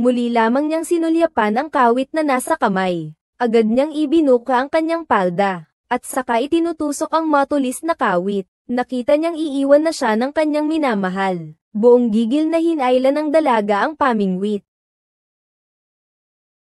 Muli lamang niyang sinulyapan ang kawit na nasa kamay. Agad niyang ibinuka ang kanyang palda, at saka itinutusok ang matulis na kawit. Nakita niyang iiwan na siya ng kanyang minamahal. Buong gigil na hinailan ng dalaga ang pamingwit.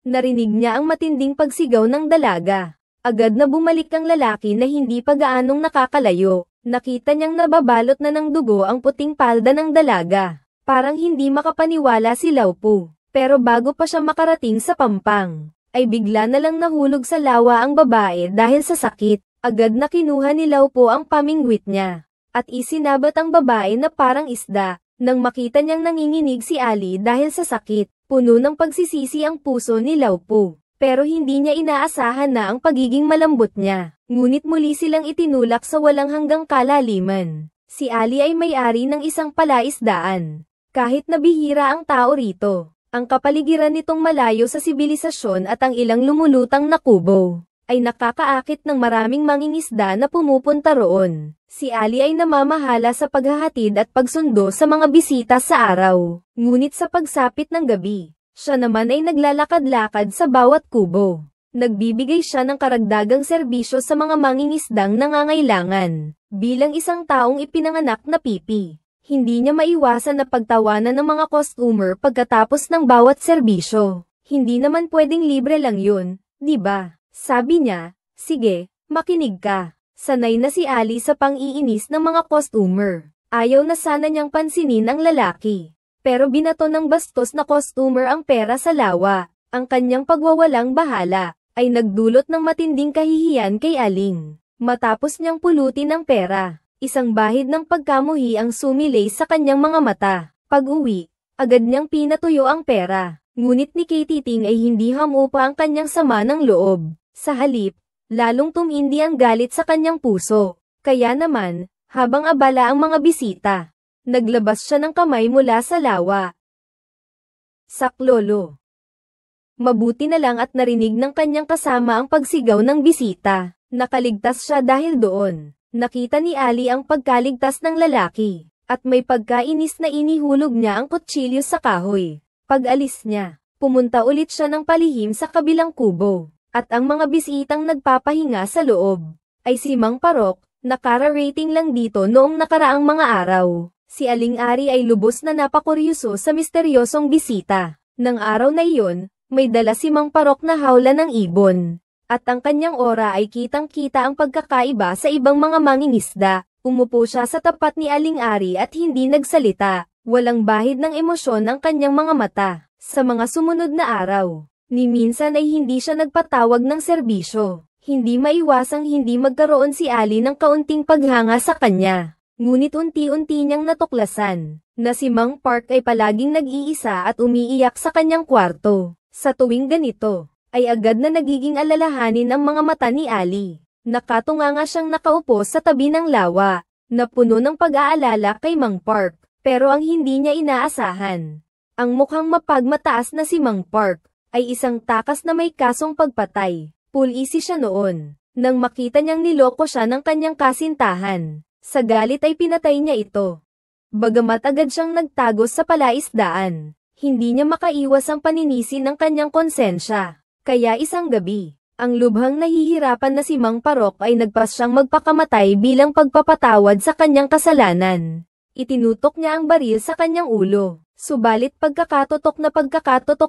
Narinig niya ang matinding pagsigaw ng dalaga. Agad na bumalik ang lalaki na hindi pa gaanong nakakalayo. Nakita niyang nababalot na ng dugo ang puting palda ng dalaga. Parang hindi makapaniwala si Laupo. Pero bago pa siya makarating sa pampang, ay bigla na lang nahulog sa lawa ang babae dahil sa sakit. Agad na kinuha ni Laupo ang pamingwit niya, at isinabat ang babae na parang isda. Nang makita niyang nanginginig si Ali dahil sa sakit, puno ng pagsisisi ang puso ni Laupo. Pero hindi niya inaasahan na ang pagiging malambot niya. Ngunit muli silang itinulak sa walang hanggang kalaliman. Si Ali ay may-ari ng isang palaisdaan. Kahit na bihira ang tao rito, ang kapaligiran nitong malayo sa sibilisasyon at ang ilang lumulutang na kubo, ay nakakaakit ng maraming mangingisda na pumupunta roon. Si Ali ay namamahala sa paghahatid at pagsundo sa mga bisita sa araw. Ngunit sa pagsapit ng gabi, siya naman ay naglalakad-lakad sa bawat kubo. Nagbibigay siya ng karagdagang serbisyo sa mga mangingisdang nangangailangan. Bilang isang taong ipinanganak na pipi, hindi niya maiwasan na pagtawanan ng mga customer pagkatapos ng bawat serbisyo. Hindi naman pwedeng libre lang yun, di ba? Sabi niya, sige, makinig ka. Sanay na si Ali sa pang-iinis ng mga customer. Ayaw na sana niyang pansinin ang lalaki. Pero binato ng bastos na customer ang pera sa lawa. Ang kanyang pagwawalang bahala ay nagdulot ng matinding kahihiyan kay Aling. Matapos niyang pulutin ang pera, isang bahid ng pagkamuhi ang sumilay sa kanyang mga mata. Pag-uwi, agad niyang pinatuyo ang pera. Ngunit ni Katiting ay hindi hamupa ang kanyang sama ng loob. Sa halip, lalong tumindi ang galit sa kanyang puso. Kaya naman, habang abala ang mga bisita, naglabas siya ng kamay mula sa lawa. Saklolo. Mabuti na lang at narinig ng kanyang kasama ang pagsigaw ng bisita. Nakaligtas siya dahil doon. Nakita ni Ali ang pagkaligtas ng lalaki, at may pagkainis na inihulog niya ang kutsilyo sa kahoy. Pag-alis niya, pumunta ulit siya ng palihim sa kabilang kubo, at ang mga bisitang nagpapahinga sa loob, ay si Mang Parok, nakara-rating lang dito noong nakaraang mga araw. Si Aling Ari ay lubos na napakuryoso sa misteryosong bisita. Nang araw na iyon, may dala si Mang Parok na hawla ng ibon. At ang kanyang ora ay kitang-kita ang pagkakaiba sa ibang mga mangingisda. Umupo siya sa tapat ni Aling Ari at hindi nagsalita. Walang bahid ng emosyon ang kanyang mga mata. Sa mga sumunod na araw, ni minsan ay hindi siya nagpatawag ng serbisyo. Hindi maiwasang hindi magkaroon si Ali ng kaunting paghanga sa kanya. Ngunit unti-unti niyang natuklasan na si Mang Park ay palaging nag-iisa at umiiyak sa kanyang kwarto. Sa tuwing ganito, ay agad na nagiging alalahanin ang mga mata ni Ali. Nakatunganga siyang nakaupo sa tabi ng lawa, na puno ng pag-aalala kay Mang Park, pero ang hindi niya inaasahan. Ang mukhang mapagmataas na si Mang Park, ay isang takas na may kasong pagpatay. Pulisi siya noon, nang makita niyang niloko siya ng kanyang kasintahan. Sa galit ay pinatay niya ito. Bagamat agad siyang nagtago sa palaisdaan, hindi niya makaiwas ang paninisi ng kanyang konsensya. Kaya isang gabi, ang lubhang nahihirapan na si Mang Parok ay nagpas siyang magpakamatay bilang pagpapatawad sa kanyang kasalanan. Itinutok niya ang baril sa kanyang ulo, subalit pagkakatotok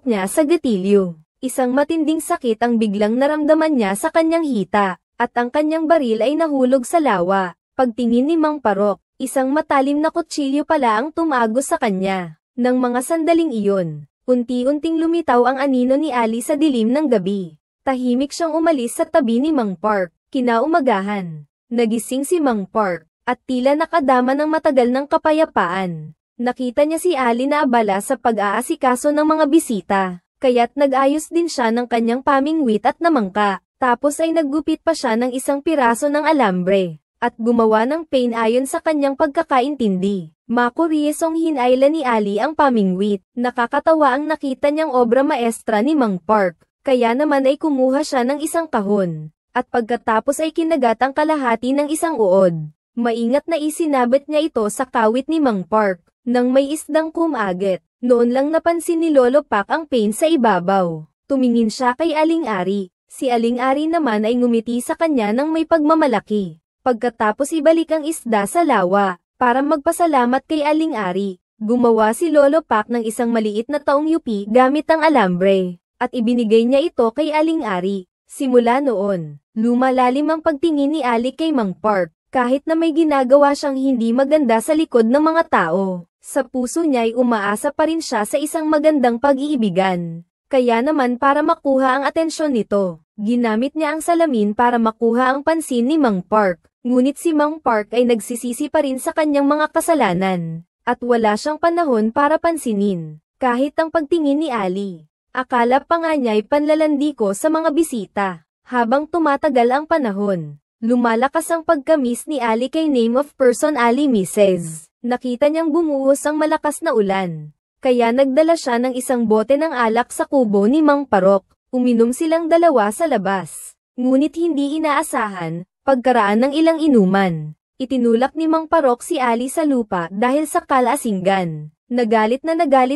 niya sa gatilyo. Isang matinding sakit ang biglang naramdaman niya sa kanyang hita, at ang kanyang baril ay nahulog sa lawa. Pagtingin ni Mang Parok, isang matalim na kutsilyo pala ang tumagos sa kanya. Nang mga sandaling iyon, unti-unting lumitaw ang anino ni Ali sa dilim ng gabi. Tahimik siyang umalis sa tabi ni Mang Park. Kinaumagahan, nagising si Mang Park, at tila nakadama ng matagal ng kapayapaan. Nakita niya si Ali na abala sa pag-aasikaso ng mga bisita, kaya't nag-ayos din siya ng kanyang pamingwit at namangka. Tapos ay naggupit pa siya ng isang piraso ng alambre, at gumawa ng pain ayon sa kanyang pagkakaintindi. Makuryesong hinayla ni Ali ang pamingwit. Nakakatawa ang nakita niyang obra maestra ni Mang Park, kaya naman ay kumuha siya ng isang kahon, at pagkatapos ay kinagat ang kalahati ng isang uod. Maingat na isinabit niya ito sa kawit ni Mang Park. Nang may isdang kumagit, Noon lang napansin ni Lolo Pak ang pain sa ibabaw. Tumingin siya kay Aling Ari. Si Aling Ari naman ay ngumiti sa kanya ng may pagmamalaki. Pagkatapos ibalik ang isda sa lawa, para magpasalamat kay Aling Ari, gumawa si Lolo Pak ng isang maliit na taong yupi gamit ang alambre, at ibinigay niya ito kay Aling Ari. Simula noon, lumalalim ang pagtingin ni Ali kay Mang Park, kahit na may ginagawa siyang hindi maganda sa likod ng mga tao. Sa puso niya ay umaasa pa rin siya sa isang magandang pag-iibigan. Kaya naman para makuha ang atensyon nito, ginamit niya ang salamin para makuha ang pansin ni Mang Park. Ngunit si Mang Park ay nagsisisi pa rin sa kanyang mga kasalanan, at wala siyang panahon para pansinin, kahit ang pagtingin ni Ali. Akala pa nga niya ay panlalandiko sa mga bisita. Habang tumatagal ang panahon, lumalakas ang pagkamis ni Ali kay name of person Ali Mrs. Nakita niyang bumuhos ang malakas na ulan. Kaya nagdala siya ng isang bote ng alak sa kubo ni Mang Parok. Uminom silang dalawa sa labas. Ngunit hindi inaasahan, pagkaraan ng ilang inuman, itinulak ni Mang Parok si Ali sa lupa dahil sa kalasinggan. Nagalit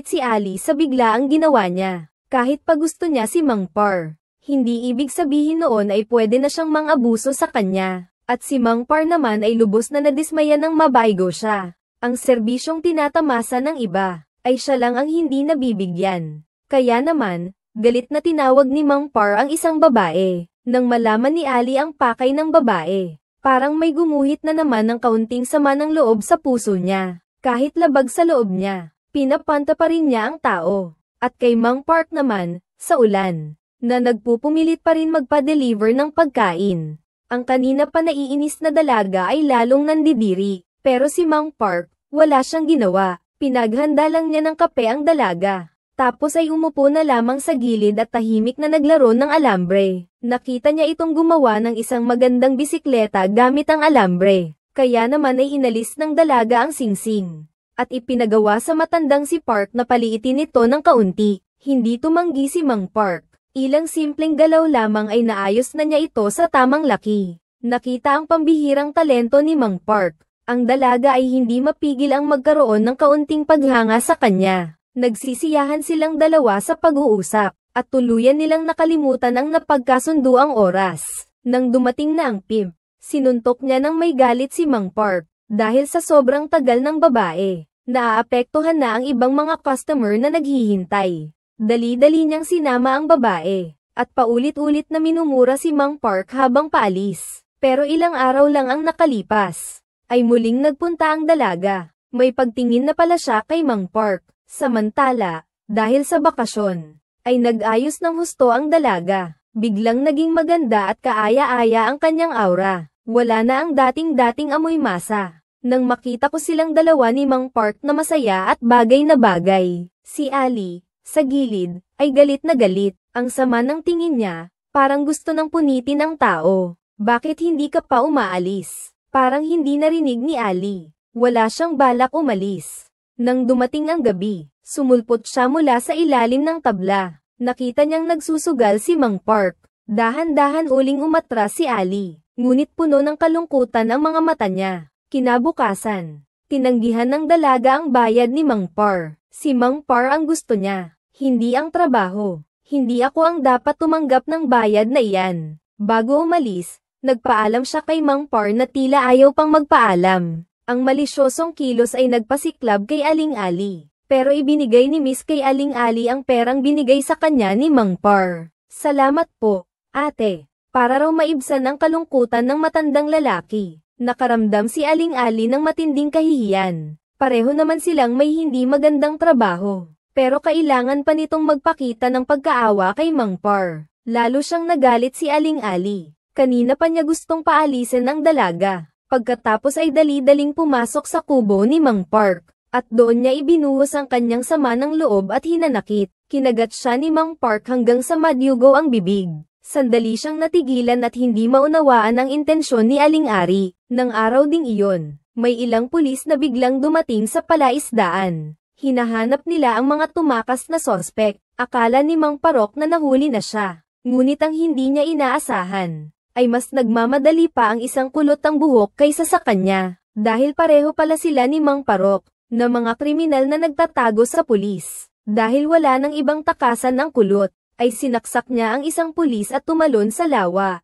si Ali sa biglaang ginawa niya. Kahit pa gusto niya si Mang Par, hindi ibig sabihin noon ay pwede na siyang mang-abuso sa kanya. At si Mang Par naman ay lubos na nadismaya ng mabaigo siya. Ang serbisyong tinatamasa ng iba, ay siya lang ang hindi nabibigyan. Kaya naman, galit na tinawag ni Mang Par ang isang babae. Nang malaman ni Ali ang pakay ng babae, parang may gumuhit na naman ng kaunting sama ng loob sa puso niya. Kahit labag sa loob niya, pinapanta pa rin niya ang tao. At kay Mang Park naman, sa ulan, na nagpupumilit pa rin magpa-deliver ng pagkain. Ang kanina pa naiinis na dalaga ay lalong nandidiri. Pero si Mang Park, wala siyang ginawa. Pinaghanda lang niya ng kape ang dalaga. Tapos ay umupo na lamang sa gilid at tahimik na naglaro ng alambre. Nakita niya itong gumawa ng isang magandang bisikleta gamit ang alambre. Kaya naman ay inalis ng dalaga ang singsing. At ipinagawa sa matandang si Park na paliitin ito ng kaunti. Hindi tumanggi si Mang Park. Ilang simpleng galaw lamang ay naayos na niya ito sa tamang laki. Nakita ang pambihirang talento ni Mang Park. Ang dalaga ay hindi mapigil ang magkaroon ng kaunting paghanga sa kanya. Nagsisiyahan silang dalawa sa pag-uusap, at tuluyan nilang nakalimutan ang napagkasundo ang oras. Nang dumating na ang pimp, sinuntok niya ng may galit si Mang Park, dahil sa sobrang tagal ng babae. Naaapektuhan na ang ibang mga customer na naghihintay. Dali-dali niyang sinama ang babae, at paulit-ulit na minumura si Mang Park habang paalis. Pero ilang araw lang ang nakalipas, ay muling nagpunta ang dalaga. May pagtingin na pala siya kay Mang Park. Samantala, dahil sa bakasyon, ay nag-ayos ng husto ang dalaga. Biglang naging maganda at kaaya-aya ang kanyang aura. Wala na ang dating-dating amoy masa. Nang makita ko silang dalawa ni Mang Park na masaya at bagay na bagay, si Ali, sa gilid, ay galit na galit. Ang sama ng tingin niya, parang gusto nang punitin ang tao. Bakit hindi ka pa umaalis? Parang hindi narinig ni Ali. Wala siyang balak umalis. Nang dumating ang gabi, sumulpot siya mula sa ilalim ng tabla. Nakita niyang nagsusugal si Mang Park. Dahan-dahan uling umatras si Ali. Ngunit puno ng kalungkutan ang mga mata niya. Kinabukasan, tinanggihan ng dalaga ang bayad ni Mang Par. Si Mang Par ang gusto niya, hindi ang trabaho. Hindi ako ang dapat tumanggap ng bayad na iyan. Bago umalis, nagpaalam siya kay Mang Par na tila ayaw pang magpaalam. Ang malisyosong kilos ay nagpasiklab kay Aling Ali. Pero ibinigay ni Miss kay Aling Ali ang perang binigay sa kanya ni Mang Par. Salamat po, ate. Para raw maibsan ang kalungkutan ng matandang lalaki. Nakaramdam si Aling Ali ng matinding kahihiyan. Pareho naman silang may hindi magandang trabaho. Pero kailangan pa nitong magpakita ng pagkaawa kay Mang Par. Lalo siyang nagalit si Aling Ali. Kanina pa niya gustong paalisin ang dalaga. Pagkatapos ay dali-daling pumasok sa kubo ni Mang Park. At doon niya ibinuhos ang kanyang sama ng loob at hinanakit. Kinagat siya ni Mang Park hanggang sa madyugo ang bibig. Sandali siyang natigilan at hindi maunawaan ang intensyon ni Aling Ari. Nang araw ding iyon, may ilang pulis na biglang dumating sa palaisdaan. Hinahanap nila ang mga tumakas na sospek. Akala ni Mang Parok na nahuli na siya. Ngunit ang hindi niya inaasahan, ay mas nagmamadali pa ang isang kulot ang buhok kaysa sa kanya. Dahil pareho pala sila ni Mang Parok. na mga kriminal na nagtatago sa pulis. Dahil wala nang ibang takasan ng kulot, ay sinaksak niya ang isang pulis at tumalon sa lawa.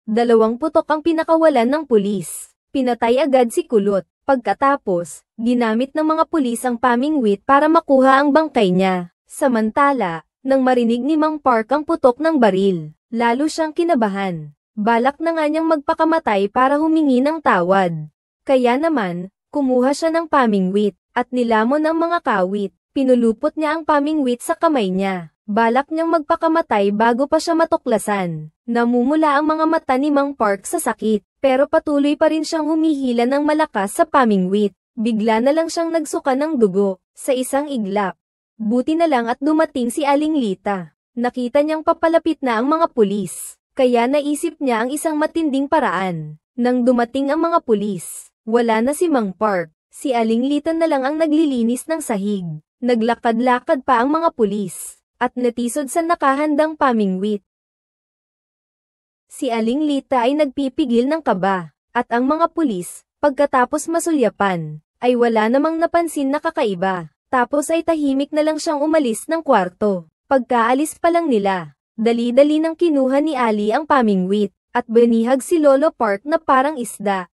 2 putok ang pinakawalan ng pulis. Pinatay agad si kulot. Pagkatapos, ginamit ng mga pulis ang pamingwit para makuha ang bangkay niya. Samantala, nang marinig ni Mang Park ang putok ng baril, lalo siyang kinabahan. Balak na nga niyang magpakamatay para humingi ng tawad. Kaya naman, kumuha siya ng pamingwit, at nilamon ang mga kawit. Pinulupot niya ang pamingwit sa kamay niya. Balak niyang magpakamatay bago pa siya matuklasan. Namumula ang mga mata ni Mang Park sa sakit, pero patuloy pa rin siyang humihila ng malakas sa pamingwit. Bigla na lang siyang nagsuka ng dugo, sa isang iglap. Buti na lang at dumating si Aling Lita. Nakita niyang papalapit na ang mga pulis, kaya naisip niya ang isang matinding paraan. Nang dumating ang mga pulis, wala na si Mang Park. Si Aling Lita na lang ang naglilinis ng sahig. Naglakad-lakad pa ang mga pulis, at natisod sa nakahandang pamingwit. Si Aling Lita ay nagpipigil ng kaba, at ang mga pulis, pagkatapos masulyapan, ay wala namang napansin na kakaiba. Tapos ay tahimik na lang siyang umalis ng kwarto. Pagkaalis pa lang nila, dali-dali nang kinuha ni Ali ang pamingwit, at binihag si Lolo Park na parang isda.